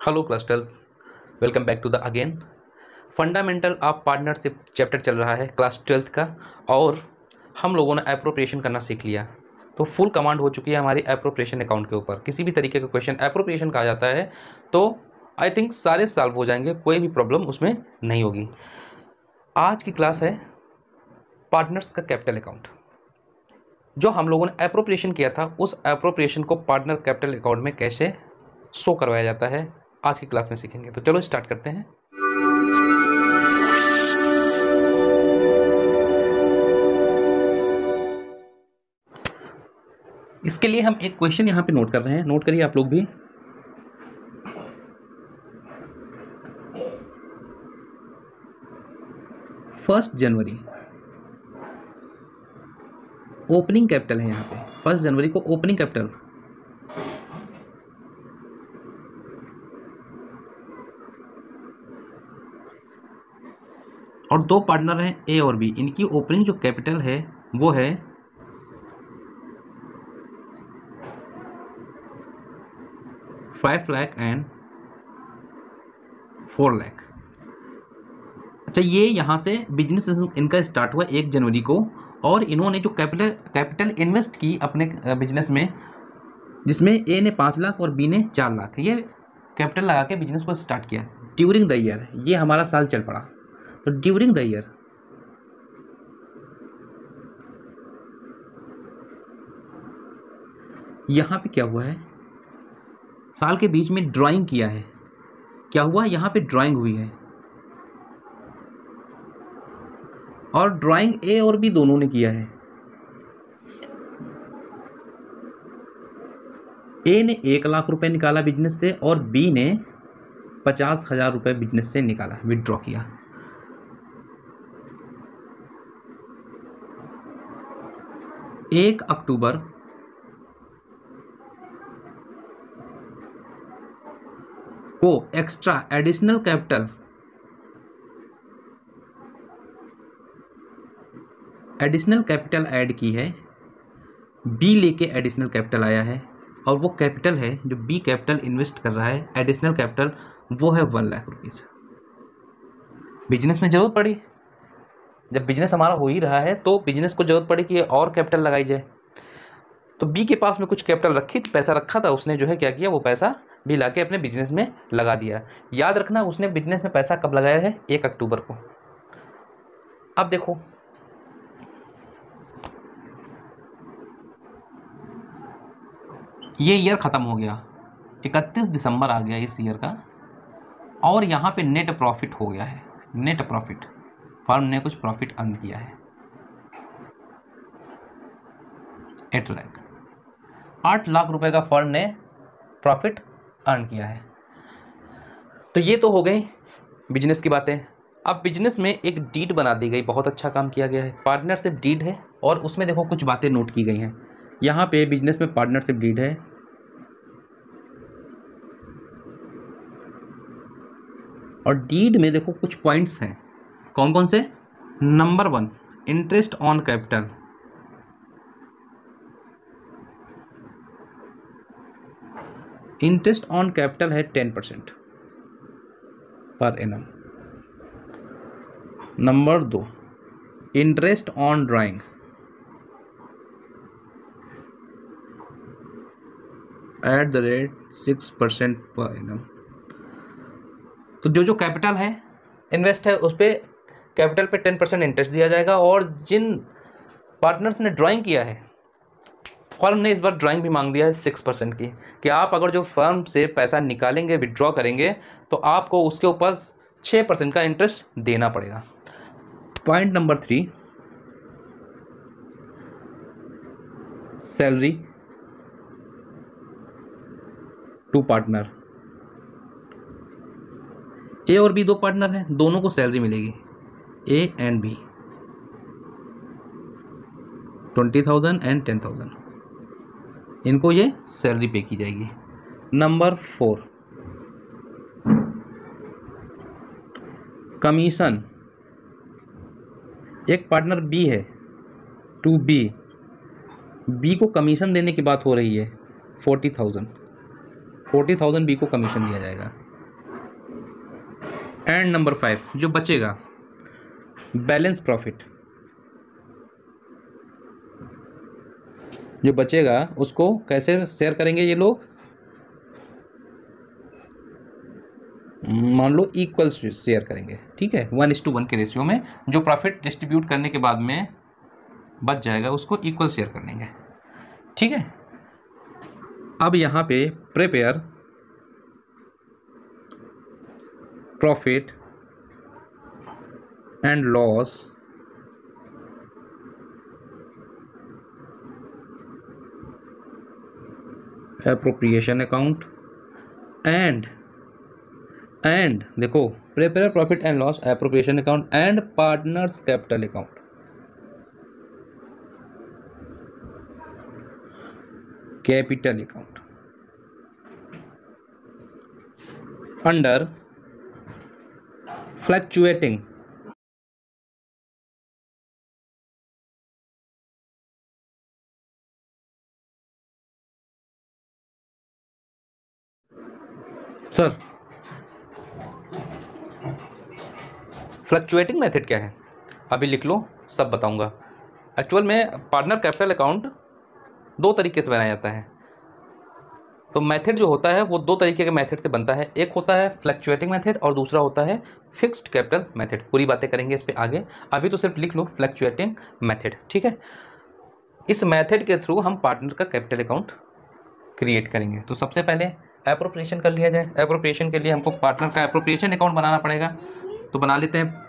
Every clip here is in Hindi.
Hello class 12, welcome back to the again fundamental of partnership chapter चल रहा है क्लास 12 का। और हम लोगों ने एप्रोप्रिएशन करना सीख लिया, तो फुल कमांड हो चुकी है हमारी एप्रोप्रिएशन अकाउंट के ऊपर। किसी भी तरीके का क्वेश्चन एप्रोप्रिएशन कहा जाता है तो आई थिंक सारे सॉल्व हो जाएंगे, कोई भी प्रॉब्लम उसमें नहीं होगी। आज की क्लास है पार्टनर्स का कैपिटल अकाउंट। जो हम लोगों ने एप्रोप्रिएशन किया था उस एप्रोप्रिएशन को पार्टनर कैपिटल अकाउंट में कैसे शो करवाया जाता है आज की क्लास में सीखेंगे। तो चलो स्टार्ट करते हैं। इसके लिए हम एक क्वेश्चन यहाँ पे नोट कर रहे हैं, नोट करिए आप लोग भी। फर्स्ट जनवरी ओपनिंग कैपिटल है यहाँ पे। फर्स्ट जनवरी को ओपनिंग कैपिटल और दो पार्टनर हैं ए और बी। इनकी ओपनिंग जो कैपिटल है वो है 5 लाख एंड 4 लाख। अच्छा, ये यहाँ से बिजनेस इनका स्टार्ट हुआ 1 जनवरी को, और इन्होंने जो कैपिटल इन्वेस्ट की अपने बिजनेस में, जिसमें ए ने 5 लाख और बी ने 4 लाख, ये कैपिटल लगा के बिजनेस को स्टार्ट किया ड्यूरिंग द ईयर। ये हमारा साल चल पड़ा, तो ड्यूरिंग द ईयर यहाँ पे क्या हुआ है, साल के बीच में ड्राइंग किया है। क्या हुआ, यहाँ पे ड्राइंग हुई है, और ड्राइंग ए और बी दोनों ने किया है। ए ने 1 लाख रुपए निकाला बिजनेस से और बी ने 50,000 रुपए बिजनेस से निकाला, विथड्रॉ किया। एक अक्टूबर को एक्स्ट्रा एडिशनल कैपिटल ऐड की है। बी लेके एडिशनल कैपिटल आया है, और वो कैपिटल है जो बी कैपिटल इन्वेस्ट कर रहा है, एडिशनल कैपिटल, वो है 1 लाख रुपीज़। बिजनेस में ज़रूरत पड़ी, जब बिजनेस हमारा हो ही रहा है तो बिजनेस को ज़रूरत पड़ी कि और कैपिटल लगाई जाए। तो बी के पास में कुछ कैपिटल रखी, पैसा रखा था, उसने जो है क्या किया, वो पैसा भी ला के अपने बिजनेस में लगा दिया। याद रखना, उसने बिजनेस में पैसा कब लगाया है, 1 अक्टूबर को। अब देखो, ये ईयर ख़त्म हो गया, 31 दिसंबर आ गया इस ईयर का, और यहाँ पे नेट प्रॉफिट हो गया है। नेट प्रॉफिट, फर्म ने कुछ प्रॉफिट अर्न किया है 8 लाख। 8 लाख रुपए का फर्म ने प्रॉफिट अर्न किया है। तो ये तो हो गई बिजनेस की बातें। अब बिजनेस में एक डीड बना दी गई, बहुत अच्छा काम किया गया है। पार्टनरशिप डीड है, और उसमें देखो कुछ बातें नोट की गई हैं। यहाँ पे बिजनेस में पार्टनरशिप डीड है, और डीड में देखो कुछ पॉइंट्स हैं। कौन कौन से? Number 1, interest on capital. Interest on capital है 10% per annum. Number 2, interest on drawing @6% per annum. तो जो कैपिटल है इन्वेस्ट है उस पर कैपिटल पे 10% इंटरेस्ट दिया जाएगा। और जिन पार्टनर्स ने ड्राइंग किया है, फर्म ने इस बार ड्राइंग भी मांग दिया है 6% की, कि आप अगर जो फर्म से पैसा निकालेंगे, विड्रॉ करेंगे, तो आपको उसके ऊपर 6% का इंटरेस्ट देना पड़ेगा। Point number 3, salary to partner. A और बी दो पार्टनर हैं, दोनों को सैलरी मिलेगी, ए एंड बी, 20,000 एंड 10,000। इनको ये सैलरी पे की जाएगी। Number 4, commission. एक पार्टनर बी है, टू बी को कमीशन देने की बात हो रही है, 40,000 बी को कमीशन दिया जाएगा। एंड नंबर 5 जो बचेगा बैलेंस प्रॉफिट, जो बचेगा उसको कैसे शेयर करेंगे ये लोग, मान लो इक्वल शेयर करेंगे, ठीक है, 1:1 के रेशियो में जो प्रॉफिट डिस्ट्रीब्यूट करने के बाद में बच जाएगा उसको इक्वल शेयर कर लेंगे, ठीक है। अब यहाँ पे prepare profit and loss appropriation account and देखो prepare profit and loss appropriation account and partners capital account, capital account under fluctuating sir fluctuating method क्या है अभी लिख लो, सब बताऊंगा। एक्चुअल में पार्टनर कैपिटल अकाउंट दो तरीके से बनाया जाता है, तो मेथड जो होता है वो दो तरीके के मेथड से बनता है, एक होता है फ्लक्चुएटिंग मेथड और दूसरा होता है फिक्स्ड कैपिटल मेथड। पूरी बातें करेंगे इस पे आगे, अभी तो सिर्फ लिख लो फ्लक्चुएटिंग मेथड, ठीक है। इस मेथड के थ्रू हम पार्टनर का कैपिटल अकाउंट क्रिएट करेंगे। तो सबसे पहले एप्रोप्रिएशन कर लिया जाए। एप्रोप्रिएशन के लिए हमको पार्टनर का एप्रोप्रिएशन अकाउंट बनाना पड़ेगा, तो बना लेते हैं।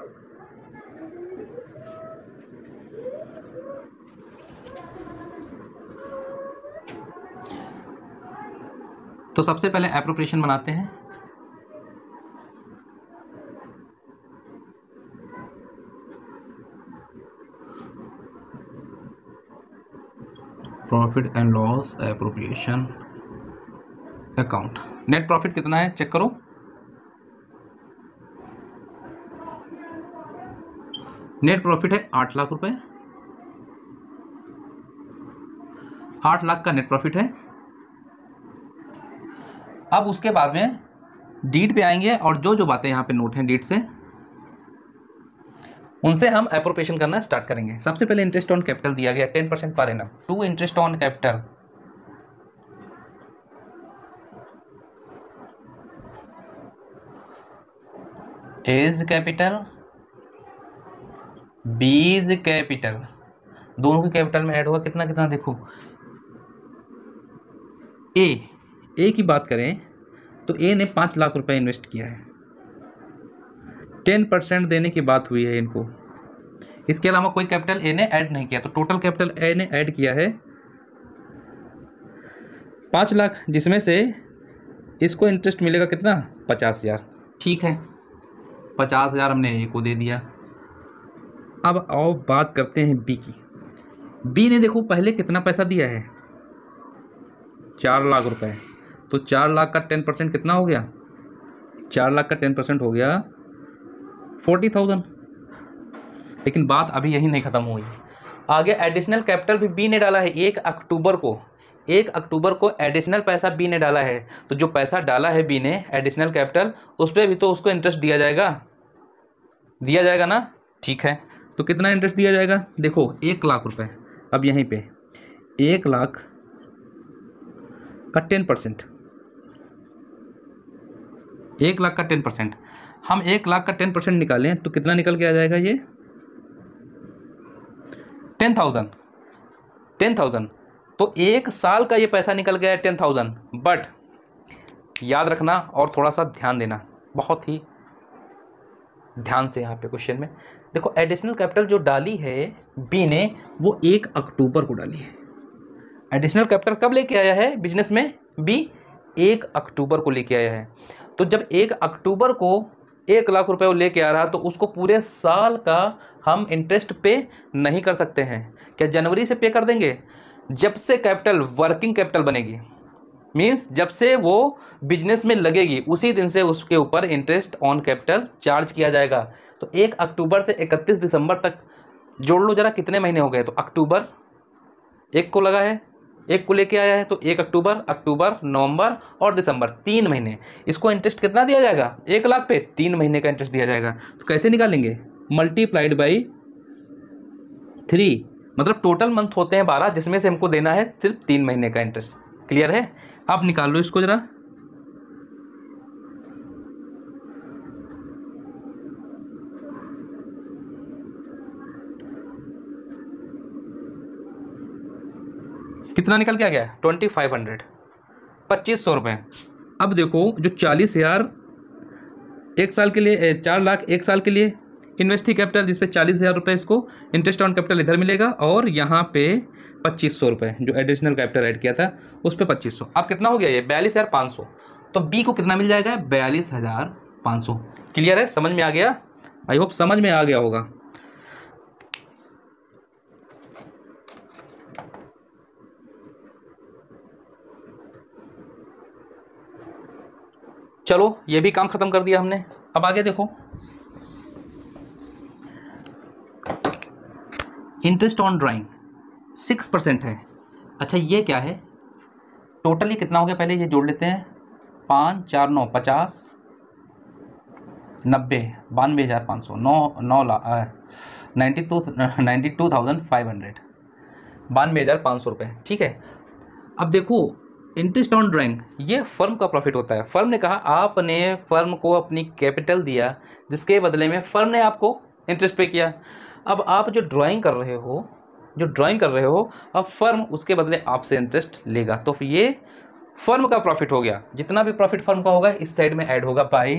तो सबसे पहले एप्रोप्रिएशन बनाते हैं। Profit and loss appropriation account. Net profit कितना है चेक करो, नेट प्रॉफिट है 8 लाख रुपए, 8 लाख का नेट प्रॉफिट है। अब उसके बाद में डीड पे आएंगे और जो जो बातें यहाँ पे नोट हैं डीड से, उनसे हम एप्रोप्रिएशन करना स्टार्ट करेंगे। सबसे पहले इंटरेस्ट ऑन कैपिटल दिया गया 10% per annum to interest on capital, as capital बीज कैपिटल, दोनों की कैपिटल में ऐड होगा कितना कितना देखो। ए की बात करें तो ए ने 5 लाख रुपए इन्वेस्ट किया है, 10% देने की बात हुई है इनको। इसके अलावा कोई कैपिटल ए ने ऐड नहीं किया, तो टोटल कैपिटल ए ने ऐड किया है 5 लाख, जिसमें से इसको इंटरेस्ट मिलेगा कितना 50,000, ठीक है। 50,000 हमने ए को दे दिया। अब आओ बात करते हैं बी की। बी ने देखो पहले कितना पैसा दिया है 4 लाख रुपए, तो 4 लाख का 10% कितना हो गया, 4 लाख का 10% हो गया 40,000। लेकिन बात अभी यही नहीं ख़त्म हुई, आगे एडिशनल कैपिटल भी बी ने डाला है। 1 अक्टूबर को एडिशनल पैसा बी ने डाला है, तो जो पैसा डाला है बी ने एडिशनल कैपिटल, उस पर भी तो उसको इंटरेस्ट दिया जाएगा ना, ठीक है। तो कितना इंटरेस्ट दिया जाएगा देखो 1 लाख रुपए। अब यहीं पे 1 लाख का 10%, 1 लाख का 10%, हम 1 लाख का 10% निकालें तो कितना निकल के आ जाएगा ये 10,000। तो 1 साल का ये पैसा निकल गया है 10,000। बट याद रखना और थोड़ा सा ध्यान देना, बहुत ही ध्यान से यहाँ पे क्वेश्चन में देखो, एडिशनल कैपिटल जो डाली है बी ने वो 1 अक्टूबर को डाली है। एडिशनल कैपिटल कब लेके आया है बिजनेस में बी, 1 अक्टूबर को लेके आया है। तो जब 1 अक्टूबर को 1 लाख रुपए वो लेके आ रहा है, तो उसको पूरे साल का हम इंटरेस्ट पे नहीं कर सकते हैं। क्या जनवरी से पे कर देंगे? जब से कैपिटल वर्किंग कैपिटल बनेगी, मीन्स जब से वो बिजनेस में लगेगी उसी दिन से उसके ऊपर इंटरेस्ट ऑन कैपिटल चार्ज किया जाएगा। तो 1 अक्टूबर से 31 दिसंबर तक जोड़ लो जरा, कितने महीने हो गए। तो अक्टूबर 1 को लगा है, एक को लेके आया है तो 1 अक्टूबर, अक्टूबर, नवंबर और दिसंबर, 3 महीने। इसको इंटरेस्ट कितना दिया जाएगा? 1 लाख पे 3 महीने का इंटरेस्ट दिया जाएगा। तो कैसे निकालेंगे? मल्टीप्लाइड बाई 3, मतलब टोटल मंथ होते हैं 12, जिसमें से हमको देना है सिर्फ 3 महीने का इंटरेस्ट। क्लियर है? आप निकाल लो इसको जरा। कितना निकल के आ गया? 2500, 2500 रुपये। अब देखो जो 40,000 एक साल के लिए, 4 लाख एक साल के लिए इन्वेस्ट थी कैपिटल, जिस पे 40,000 रुपये इसको इंटरेस्ट ऑन कैपिटल इधर मिलेगा, और यहाँ पे 2500 रुपये जो एडिशनल कैपिटल ऐड किया था उस पर 2500। अब कितना हो गया ये? 42,500। तो बी को कितना मिल जाएगा? 42,500। क्लियर है? समझ में आ गया? आई होप समझ में आ गया होगा। चलो ये भी काम खत्म कर दिया हमने। अब आगे देखो, इंटरेस्ट ऑन ड्राइंग 6% है। अच्छा ये क्या है? टोटल ये कितना हो गया? पहले ये जोड़ लेते हैं। 5 4 9 50 90 92,500 9 लाख 92,500 92,500 रुपये। ठीक है। अब देखो इंटरेस्ट ऑन ड्राइंग ये फर्म का प्रॉफिट होता है। फर्म ने कहा आपने फर्म को अपनी कैपिटल दिया, जिसके बदले में फर्म ने आपको इंटरेस्ट पे किया। अब आप जो ड्राइंग कर रहे हो, अब फर्म उसके बदले आपसे इंटरेस्ट लेगा, तो ये फर्म का प्रॉफिट हो गया। जितना भी प्रॉफिट फर्म का होगा इस साइड में ऐड होगा बाय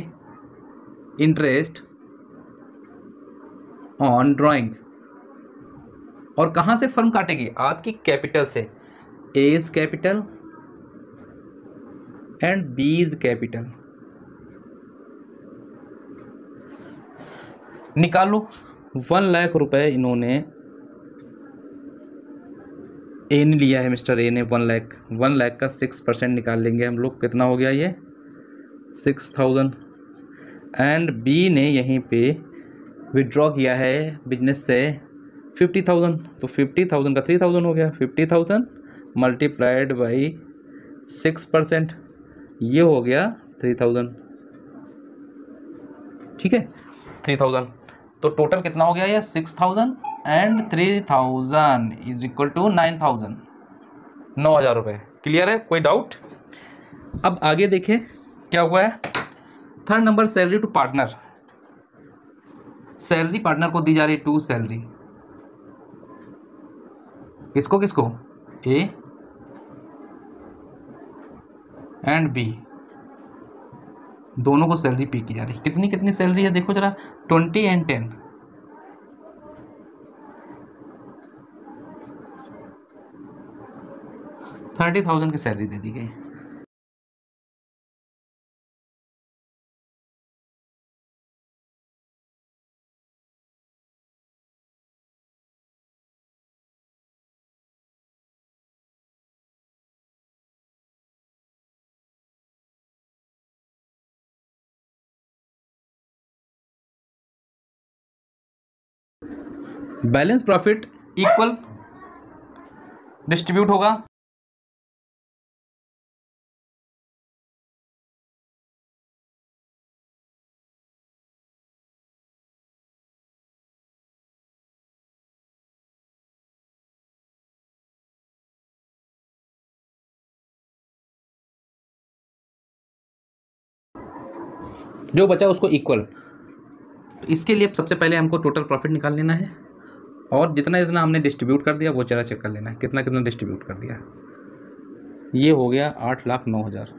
इंटरेस्ट ऑन ड्राइंग। और कहाँ से फर्म काटेगी? आपकी कैपिटल से। A is capital and B is capital. निकालो। 1 लाख रुपए इन्होंने, ए ने लिया है, मिस्टर ए ने 1 लाख का 6% निकाल लेंगे हम लोग। कितना हो गया ये? 6,000। एंड बी ने यहीं पे विड्रॉ किया है बिजनेस से 50,000, तो 50,000 का 3,000 हो गया। 50,000 मल्टीप्लाइड बाई 6%, ये हो गया 3,000। ठीक है, 3,000। तो टोटल कितना हो गया ये? 6,000 एंड 3,000 इज इक्वल टू 9,000, 9,000 रुपये। क्लियर है? कोई डाउट? अब आगे देखें क्या हुआ है। Third number, salary to partner. Salary partner को दी जा रही 2 सैलरी। किसको किसको? ए एंड बी, दोनों को सैलरी पे की जा रही। कितनी कितनी सैलरी है देखो जरा? 20 एंड 10। $30,000 की सैलरी दे दी गई। बैलेंस प्रॉफिट इक्वल डिस्ट्रीब्यूट होगा। जो बचा उसको इक्वल। तो इसके लिए सबसे पहले हमको टोटल प्रॉफिट निकाल लेना है, और जितना जितना हमने डिस्ट्रीब्यूट कर दिया वो जरा चेक कर लेना है कितना कितना डिस्ट्रीब्यूट कर दिया। ये हो गया 8,09,000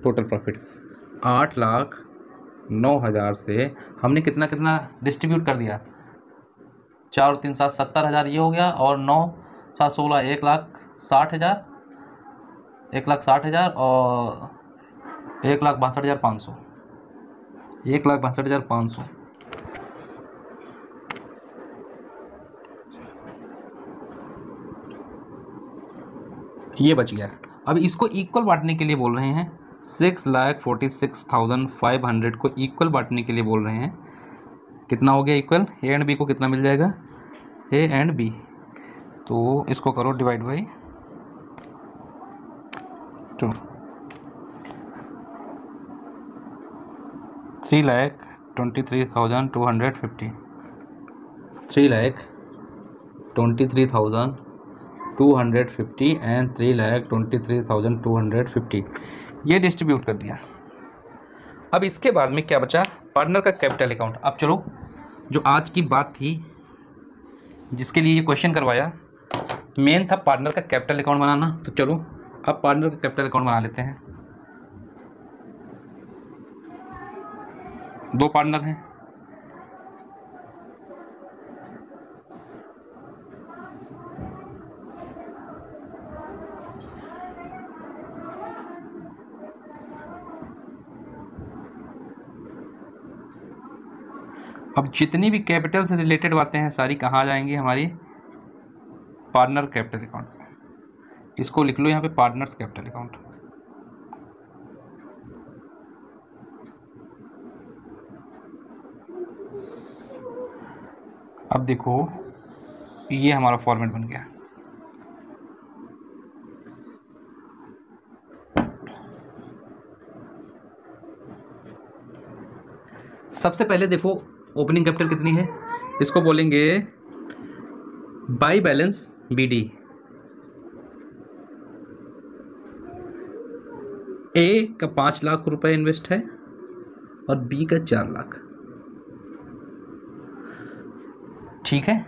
टोटल प्रॉफिट। 8,09,000 से हमने कितना कितना डिस्ट्रीब्यूट कर दिया? 4 और 3 7 70,000 ये हो गया, और 9 7 16 1,60,000, 1,60,000 और 1,62,500, 1,62,500। ये बच गया। अब इसको इक्वल बांटने के लिए बोल रहे हैं। 6,46,500 को इक्वल बांटने के लिए बोल रहे हैं। कितना हो गया इक्वल? ए एंड बी को कितना मिल जाएगा? A and B. तो इसको करो डिवाइड बाई 2 3,23,250 3,23,250 एंड 3,23,250 ये डिस्ट्रीब्यूट कर दिया। अब इसके बाद में क्या बचा, पार्टनर का कैपिटल अकाउंट। अब चलो जो आज की बात थी जिसके लिए ये क्वेश्चन करवाया, मेन था पार्टनर का कैपिटल अकाउंट बनाना। तो चलो अब पार्टनर का कैपिटल अकाउंट बना लेते हैं। 2 पार्टनर हैं, अब जितनी भी कैपिटल से रिलेटेड बातें हैं सारी कहाँ आ जाएंगी, हमारी पार्टनर कैपिटल अकाउंट में। इसको लिख लो यहाँ पे, पार्टनर्स कैपिटल अकाउंट। अब देखो ये हमारा फॉर्मेट बन गया। सबसे पहले देखो ओपनिंग कैपिटल कितनी है, इसको बोलेंगे बाई बैलेंस BD। ए का 5 लाख रुपए इन्वेस्ट है और बी का 4 लाख। ठीक है,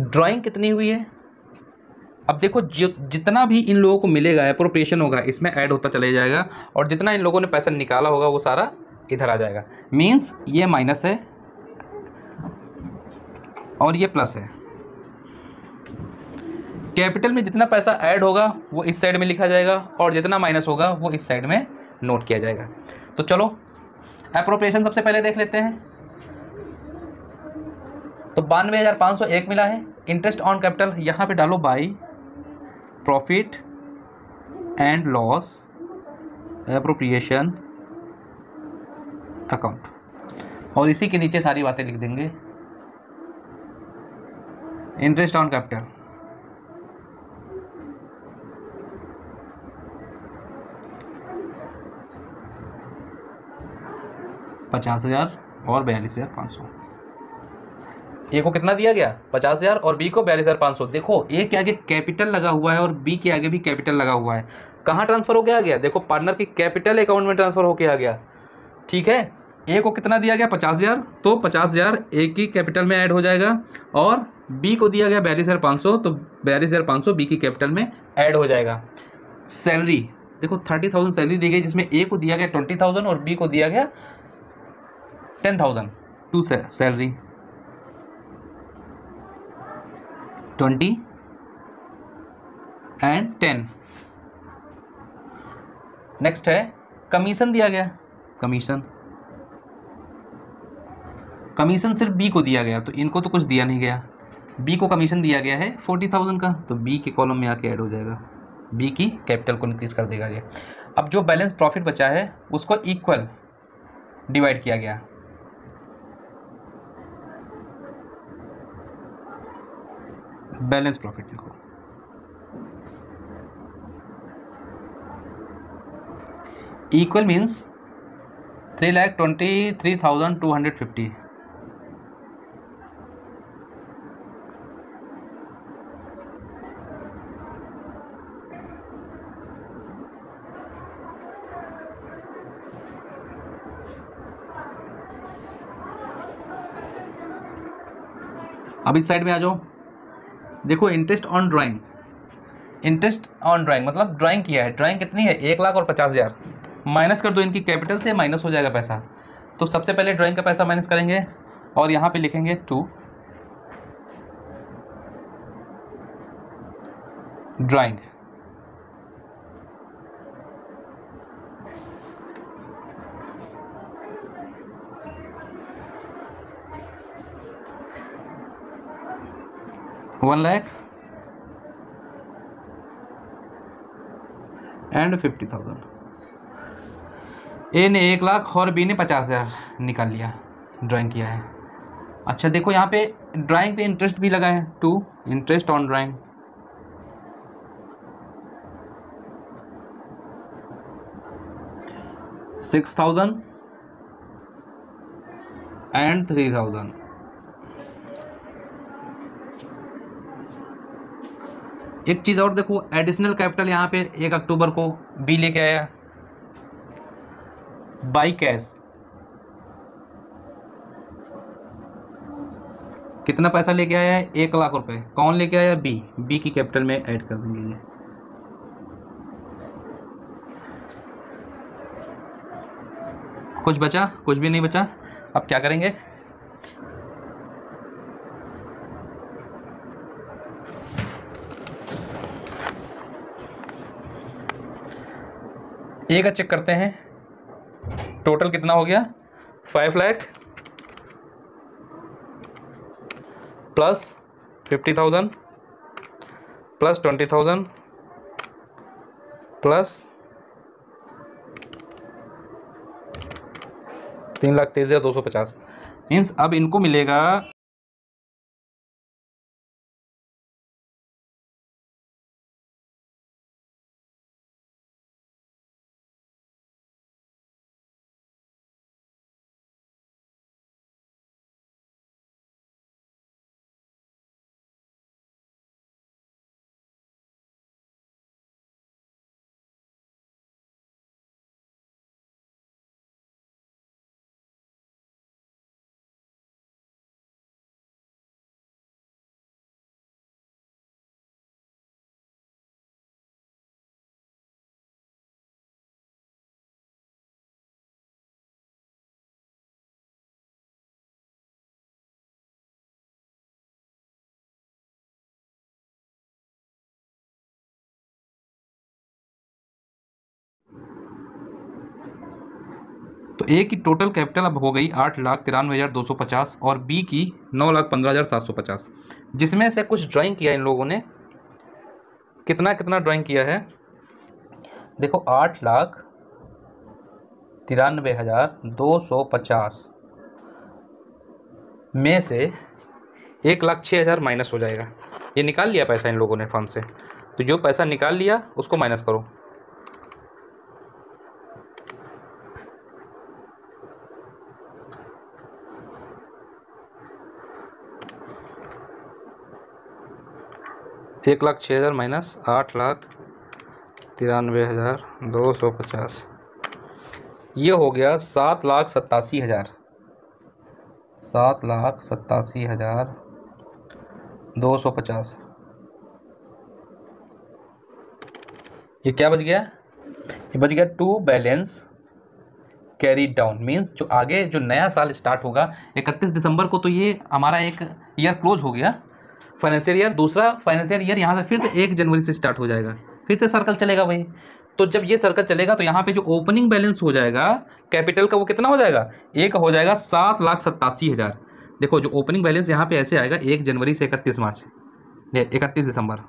ड्राइंग कितनी हुई है। अब देखो जितना भी इन लोगों को मिलेगा एप्रोप्रिएशन होगा इसमें ऐड होता चले जाएगा, और जितना इन लोगों ने पैसा निकाला होगा वो सारा इधर आ जाएगा। मींस ये माइनस है और ये प्लस है। कैपिटल में जितना पैसा ऐड होगा वो इस साइड में लिखा जाएगा और जितना माइनस होगा वो इस साइड में नोट किया जाएगा। तो चलो एप्रोप्रिएशन सबसे पहले देख लेते हैं। तो 92,501 मिला है। इंटरेस्ट ऑन कैपिटल यहाँ पे डालो by profit and loss appropriation account, और इसी के नीचे सारी बातें लिख देंगे। इंटरेस्ट ऑन कैपिटल $50,000 और 42,500। ए को कितना दिया गया 50,000 और बी को 42,500। देखो ए के आगे कैपिटल लगा हुआ है और बी के आगे भी कैपिटल लगा हुआ है। कहाँ ट्रांसफर हो गया देखो पार्टनर की कैपिटल अकाउंट में ट्रांसफर होके आ गया। ठीक है, ए को कितना दिया गया 50,000, तो 50,000 ए की कैपिटल में ऐड हो जाएगा, और बी को दिया गया 42,500, तो 42,500 बी की कैपिटल में ऐड हो जाएगा। सैलरी देखो 30,000 सैलरी दी गई, जिसमें ए को दिया गया 20,000 और बी को दिया गया 10,000 टू सैलरी 20 एंड 10। नेक्स्ट है कमीशन दिया गया। कमीशन सिर्फ बी को दिया गया, तो इनको तो कुछ दिया नहीं गया। बी को कमीशन दिया गया है 40,000 का, तो बी के कॉलम में आके ऐड हो जाएगा। बी की कैपिटल को इंक्रीज कर देगा ये। अब जो बैलेंस प्रॉफिट बचा है उसको इक्वल डिवाइड किया गया। बैलेंस प्रॉफिट लिखो। Equal means 3,23,250। अब इस साइड में आ जाओ। देखो इंटरेस्ट ऑन ड्राइंग, मतलब ड्राइंग किया है। ड्राइंग कितनी है 1 लाख और 50,000। माइनस कर दो, इनकी कैपिटल से माइनस हो जाएगा पैसा। तो सबसे पहले ड्राइंग का पैसा माइनस करेंगे और यहाँ पे लिखेंगे 2 ड्राइंग। $1 लाख एंड 50,000। ए ने 1 लाख और बी ने 50,000 निकाल लिया, ड्राइंग किया है। अच्छा देखो यहाँ पे ड्राइंग पे इंटरेस्ट भी लगा है 2 इंटरेस्ट ऑन ड्राइंग। 6,000 एंड 3,000। एक चीज़ और देखो, एडिशनल कैपिटल यहाँ पे 1 अक्टूबर को बी लेके आया बाई कैश। कितना पैसा लेके आया है? 1 लाख रुपए। कौन लेके आया? बी। बी की कैपिटल में ऐड कर देंगे ये। कुछ बचा? कुछ भी नहीं बचा। अब क्या करेंगे? ए का चेक करते हैं, टोटल कितना हो गया? 5 lakh plus 50,000 plus 20,000 plus 3,23,250 means अब इनको मिलेगा तो ए की टोटल कैपिटल अब हो गई 8,93,250 और बी की 9,15,750, जिसमें से कुछ ड्राइंग किया इन लोगों ने। कितना कितना ड्राइंग किया है देखो, 8,93,250 में से 1,06,000 माइनस हो जाएगा। ये निकाल लिया पैसा इन लोगों ने फर्म से, तो जो पैसा निकाल लिया उसको माइनस करो। एक 1,06,000 माइनस 8,93,250, ये हो गया 7,87,000। 7,87,250। ये क्या बच गया? ये बच गया to balance carry down. Means जो आगे जो नया साल स्टार्ट होगा 31 दिसंबर को, तो ये हमारा एक ईयर क्लोज हो गया फाइनेंशियल ईयर। दूसरा फाइनेंशियल ईयर यहाँ से फिर से 1 जनवरी से स्टार्ट हो जाएगा, फिर से सर्कल चलेगा भाई। तो जब ये सर्कल चलेगा तो यहाँ पे जो ओपनिंग बैलेंस हो जाएगा कैपिटल का, वो कितना हो जाएगा? एक हो जाएगा 7,87,000। देखो जो ओपनिंग बैलेंस यहाँ पे ऐसे आएगा 1 जनवरी से 31 मार्च, 31 दिसंबर,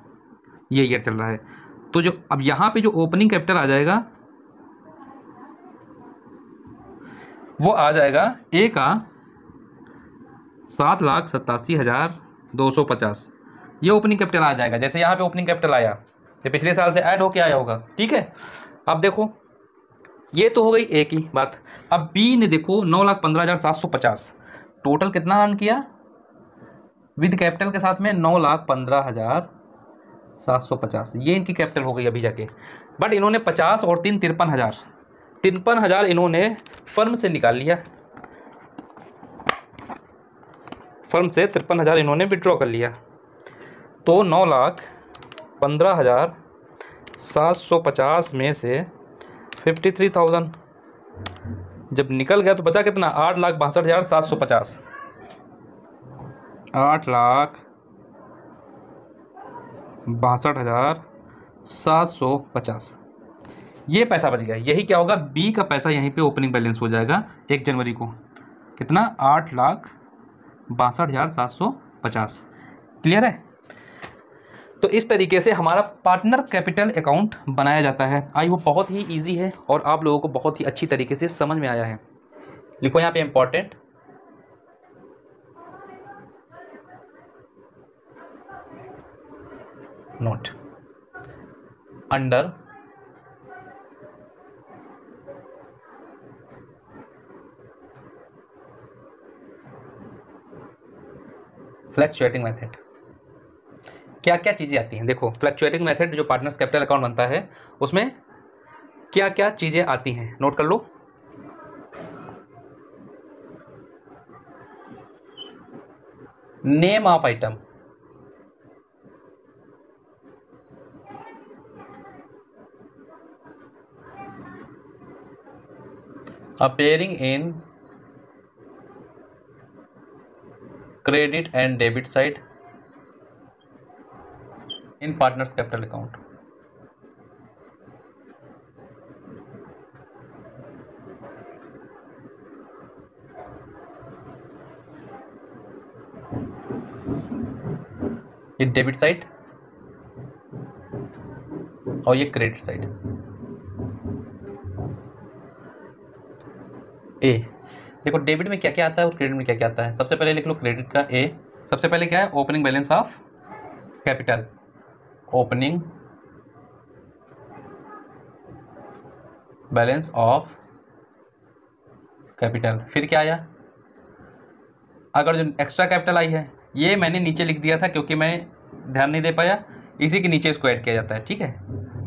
ये ईयर चल रहा है। तो जो अब यहाँ पे जो ओपनिंग कैपिटल आ जाएगा वो आ जाएगा ए का 7,87,250। ये ओपनिंग कैपिटल आ जाएगा। जैसे यहाँ पे ओपनिंग कैपिटल आया, ये पिछले साल से ऐड होके आया होगा, ठीक है। अब देखो ये तो हो गई ए की बात। अब बी ने देखो 9,15,750, टोटल कितना अर्न किया विद कैपिटल के साथ में? 9,15,750। ये इनकी कैपिटल हो गई अभी जाके। बट इन्होंने 50 और 3 53,000, 53,000 इन्होंने फर्म से निकाल लिया। फर्म से 53,000 इन्होंने विड्रॉ कर लिया। तो 9,15,750 में से 53,000 जब निकल गया तो बचा कितना? 8,62,750। 8,62,750 ये पैसा बच गया। यही क्या होगा? बी का पैसा यहीं पे ओपनिंग बैलेंस हो जाएगा 1 जनवरी को। कितना? 8,62,750। क्लियर है? तो इस तरीके से हमारा पार्टनर कैपिटल अकाउंट बनाया जाता है। आई होप बहुत ही इजी है और आप लोगों को बहुत ही अच्छी तरीके से समझ में आया है। लिखो यहाँ पे important, note under fluctuating method. क्या क्या चीज़ें आती हैं? देखो, फ्लक्चुएटिंग मेथड जो पार्टनर्स कैपिटल अकाउंट बनता है उसमें क्या क्या चीज़ें आती हैं, नोट कर लो। Name of item, appearing in credit and debit side in partners capital account। ये डेबिट साइड और ये क्रेडिट साइड। ए, देखो डेबिट में क्या क्या आता है और क्रेडिट में क्या क्या आता है। सबसे पहले लिख लो क्रेडिट का ए। सबसे पहले क्या है? Opening balance of capital, opening balance of capital. फिर क्या आया? अगर जो एक्स्ट्रा कैपिटल आई है, ये मैंने नीचे लिख दिया था क्योंकि मैं ध्यान नहीं दे पाया, इसी के नीचे इसको ऐड किया जाता है, ठीक है,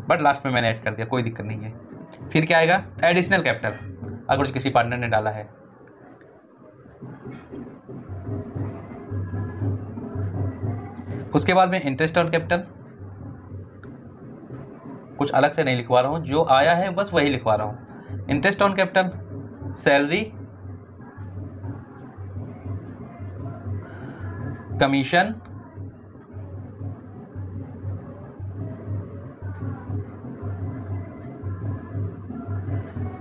बट लास्ट में मैंने ऐड कर दिया, कोई दिक्कत नहीं है। फिर क्या आएगा? एडिशनल कैपिटल, अगर जो किसी पार्टनर ने डाला है। उसके बाद में इंटरेस्ट ऑन कैपिटल, कुछ अलग से नहीं लिखवा रहा हूँ, जो आया है बस वही लिखवा रहा हूँ। Interest on capital, salary, commission,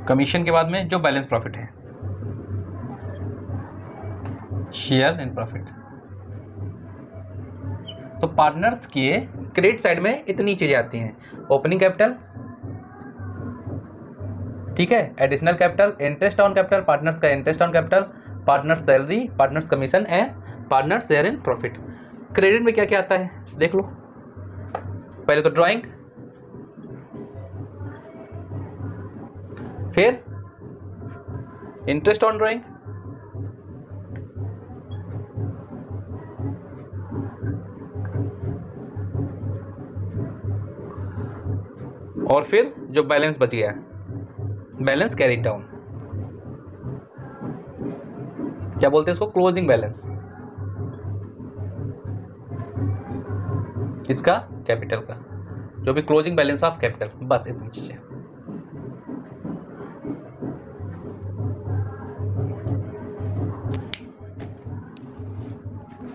commission के बाद में जो बैलेंस प्रॉफिट है, शेयर इन प्रॉफिट। तो पार्टनर्स के क्रेडिट साइड में इतनी चीजें आती हैं। ओपनिंग कैपिटल, ठीक है, additional capital, interest on capital, partners का interest on capital, partners salary, partners commission and partners share in profit. Credit में क्या क्या आता है देख लो। पहले तो ड्राइंग, फिर इंटरेस्ट ऑन ड्राइंग, और फिर जो बैलेंस बच गया, बैलेंस कैरीड डाउन, क्या बोलते हैं इसको? क्लोजिंग बैलेंस, इसका कैपिटल का, जो भी क्लोजिंग बैलेंस ऑफ कैपिटल। बस इतनी चीजें।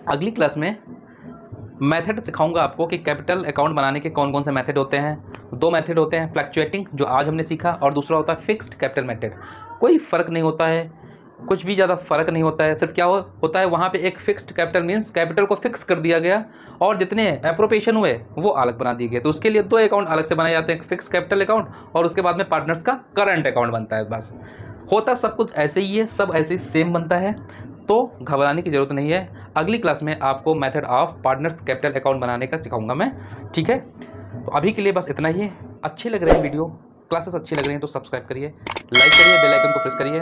अगली क्लास में मेथड सिखाऊंगा आपको कि कैपिटल अकाउंट बनाने के कौन कौन से मेथड होते हैं। दो मेथड होते हैं, फ्लक्चुएटिंग जो आज हमने सीखा, और दूसरा होता है फिक्स्ड कैपिटल मेथड। कोई फ़र्क नहीं होता है, कुछ भी ज़्यादा फ़र्क नहीं होता है। सिर्फ क्या होता है वहाँ पे एक फिक्स्ड कैपिटल मीन्स कैपिटल को फिक्स कर दिया गया और जितने एप्रोप्रिएशन हुए वो अलग बना दिए गए। तो उसके लिए दो अकाउंट अलग से बनाए जाते हैं, फिक्स कैपिटल अकाउंट और उसके बाद में पार्टनर्स का करंट अकाउंट बनता है। बस होता सब कुछ ऐसे ही है, सब ऐसे ही सेम बनता है, तो घबराने की ज़रूरत नहीं है। अगली क्लास में आपको method of partners capital account बनाने का सिखाऊंगा मैं, ठीक है। तो अभी के लिए बस इतना ही है। अच्छे लग रहे हैं वीडियो, क्लासेस अच्छी लग रही हैं तो सब्सक्राइब करिए, लाइक करिए, बेल आइकन को प्रेस करिए,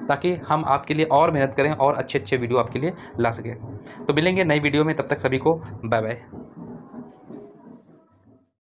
ताकि हम आपके लिए और मेहनत करें और अच्छे अच्छे वीडियो आपके लिए ला सकें। तो मिलेंगे नई वीडियो में, तब तक सभी को बाय बाय।